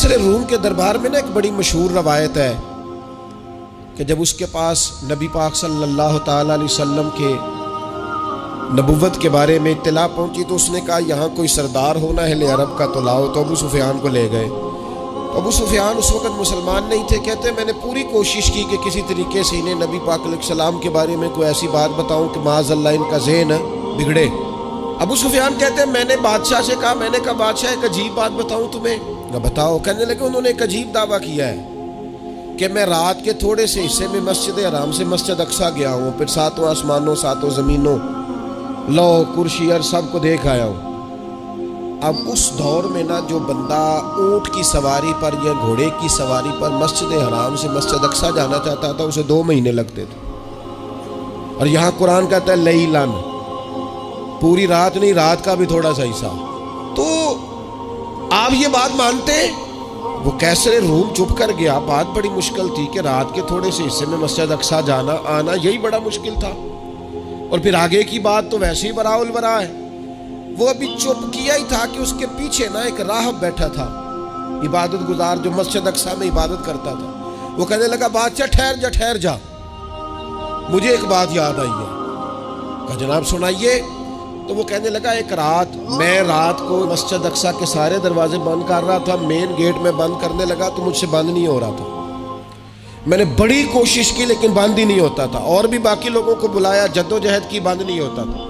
کیسر روم کے دربار میں نا ایک بڑی مشہور روایت ہے کہ جب اس کے پاس نبی پاک صلی اللہ تعالی علیہ وسلم کے نبوت کے بارے میں اطلاع پہنچی تو اس نے کہا یہاں کوئی سردار ہونا اہل عرب کا تو لاؤ، تو ابو سفیان کو لے گئے۔ ابو سفیان اس وقت مسلمان نہیں تھے، کہتے میں نے پوری کوشش کی کہ کسی طریقے سے انہیں نبی پاک علیہ السلام کے بارے میں کوئی ایسی بات بتاؤں کہ معاذ اللہ ان کا ذہن بگڑے۔ ابو سفیان کہتے ہیں میں نے بادشاہ سے کہا، میں نے کہا بادشاہ ایک عجیب بات بتاؤں تمہیں؟ بتاؤ۔ کہنے لگے انہوں نے ایک عجیب دعویٰ کیا ہے کہ میں رات کے تھوڑے سے حصے میں مسجد حرام سے مسجد اقصیٰ گیا ہوں، پھر ساتوں آسمانوں ساتوں زمینوں لو کرسی اور سب کو دیکھ آیا ہوں۔ اب اس دور میں نا جو بندہ اونٹ کی سواری پر یا گھوڑے کی سواری پر مسجد حرام سے مسجد اقصیٰ جانا چاہتا تھا اسے 2 مہینے لگتے تھے، اور یہاں قرآن کہتا ہے لیلن، پوری رات نہیں، رات کا بھی تھوڑا سا حصہ۔ تو آپ یہ بات مانتے ہیں؟ وہ کیسر روم چپ کر گیا، بات بڑی مشکل تھی کہ رات کے تھوڑے سے حصے میں مسجد اقصیٰ جانا آنا یہی بڑا مشکل تھا، اور پھر آگے کی بات تو ویسے ہی براء البراء ہے۔ وہ ابھی چپ کیا ہی تھا کہ اس کے پیچھے نا ایک راہب بیٹھا تھا، عبادت گزار جو مسجد اقصیٰ میں عبادت کرتا تھا۔ وہ کہنے لگا بادشاہ ٹھہر جا، مجھے ایک بات یاد آئی ہے۔ کہا جناب سنائیے۔ تو وہ کہنے لگا ایک رات میں کو مسجد اقصیٰ کے سارے دروازے بند کر رہا تھا، مین گیٹ میں بند کرنے لگا تو مجھ سے بند نہیں ہو رہا تھا، میں نے بڑی کوشش کی لیکن بند ہی نہیں ہوتا تھا، اور بھی باقی لوگوں کو بلایا، جدوجہد کی، بند نہیں ہوتا تھا۔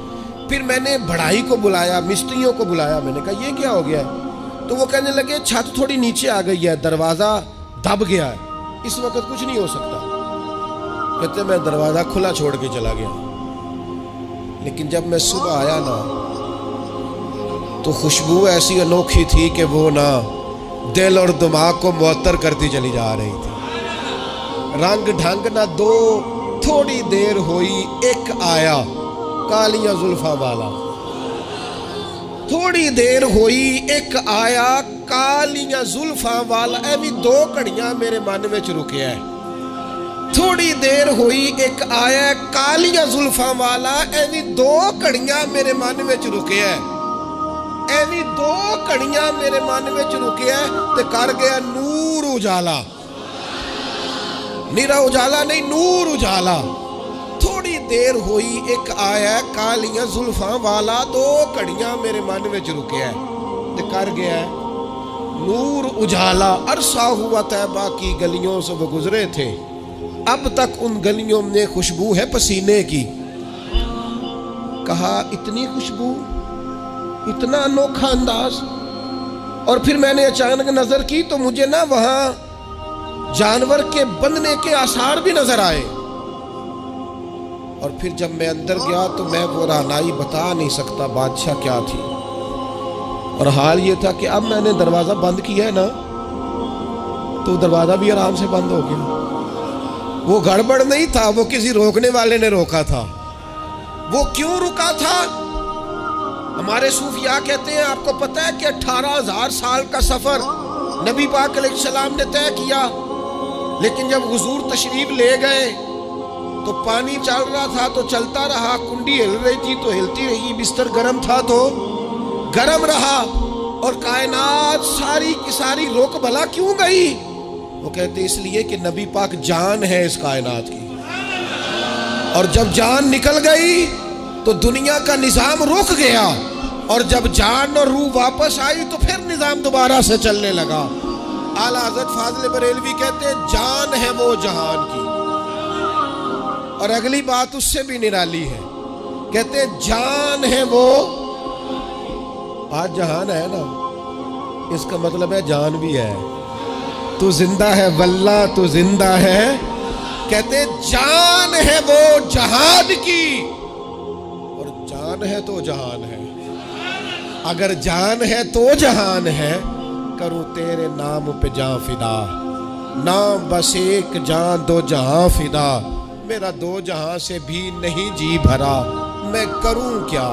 پھر میں نے بڑھائی کو بلایا، مستریوں کو بلایا، میں نے کہا یہ کیا ہو گیا ہے؟ تو وہ کہنے لگے چھت تھوڑی نیچے آ گئی ہے، دروازہ دب گیا ہے، اس وقت کچھ نہیں ہو سکتا۔ کہتے میں دروازہ کھلا چھوڑ کے چلا گیا، لیکن جب میں صبح آیا نا تو خوشبو ایسی انوکھی تھی کہ وہ نا دل اور دماغ کو معطر کرتی چلی جا رہی تھی۔ رنگ ڈھنگ نہ دو، تھوڑی دیر ہوئی ایک آیا کالیاں زلفاں والا، تھوڑی دیر ہوئی ایک آیا کالیاں زلفاں والا، ایویں 2 گھڑیاں میرے من میں رکیا ہے۔ تھوڑی دیر ہوئی ایک آیا کالیاں زلفاں والا، ایویں 2 گھڑیاں میرے من میں رکیا ہے، ایویں 2 گھڑیاں میرے من میں رکیا ہے تے کر گیا نور اجالا، نیرا اجالا نہیں، نور اجالا۔ تھوڑی دیر ہوئی ایک آیا کالیاں زلفاں والا، 2 گھڑیاں میرے من میں رکیا ہے تے کر گیا نور اجالا۔ عرصہ ہوا طیبہ کی گلیوں سے وہ گزرے تھے، اب تک ان گلیوں میں خوشبو ہے پسینے کی۔ کہا اتنی خوشبو، اتنا انوکھا انداز۔ اور پھر میں نے اچانک نظر کی تو مجھے نا وہاں جانور کے بندنے کے آثار بھی نظر آئے، اور پھر جب میں اندر گیا تو میں وہ رہنائی بتا نہیں سکتا بادشاہ کیا تھی، اور حال یہ تھا کہ اب میں نے دروازہ بند کیا ہے نا تو دروازہ بھی آرام سے بند ہو گیا۔ وہ گڑبڑ نہیں تھا، وہ کسی روکنے والے نے روکا تھا۔ وہ کیوں رکا تھا؟ ہمارے صوفیاء کہتے ہیں آپ کو پتہ ہے کہ 18,000 سال کا سفر نبی پاک علیہ السلام نے طے کیا، لیکن جب حضور تشریف لے گئے تو پانی چل رہا تھا تو چلتا رہا، کنڈی ہل رہی تھی تو ہلتی رہی، بستر گرم تھا تو گرم رہا، اور کائنات ساری کی ساری رک بھلا کیوں گئی؟ وہ کہتے اس لیے کہ نبی پاک جان ہے اس کائنات کی، اور جب جان نکل گئی تو دنیا کا نظام رک گیا، اور جب جان اور روح واپس آئی تو پھر نظام دوبارہ سے چلنے لگا۔ اعلیٰ حضرت فاضل بریلوی کہتے ہیں جان ہے وہ جہان کی، اور اگلی بات اس سے بھی نرالی ہے، کہتے ہیں جان ہے وہ، آج جہان ہے نا، اس کا مطلب ہے جان بھی ہے، تو زندہ ہے واللہ تو زندہ ہے، کہتے جان ہے وہ جہان کی، اور جان ہے تو جہان ہے، اگر جان ہے تو جہان ہے، کروں تیرے نام پہ جان فدا، نام بس ایک جان 2 جہاں فدا، میرا 2 جہاں سے بھی نہیں جی بھرا، میں کروں کیا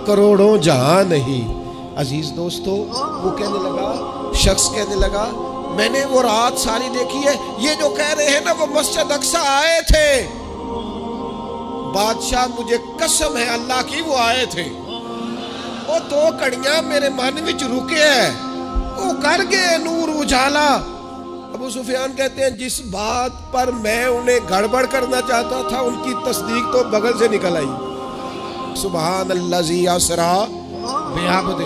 کروڑوں جہاں نہیں۔ عزیز دوستو، وہ کہنے لگا، شخص کہنے لگا میں نے وہ رات ساری دیکھی ہے، یہ جو کہہ رہے ہیں نا وہ مسجد اقصیٰ آئے تھے، بادشاہ مجھے قسم ہے اللہ کی وہ آئے تھے، وہ 2 گھڑیاں میرے من وچ رکے ہیں، وہ کر گئے نور اجالا۔ ابو سفیان کہتے ہیں جس بات پر میں انہیں گڑبڑ کرنا چاہتا تھا ان کی تصدیق تو بغل سے نکل آئی۔ سبحان الذی اسریٰ بعبدہ۔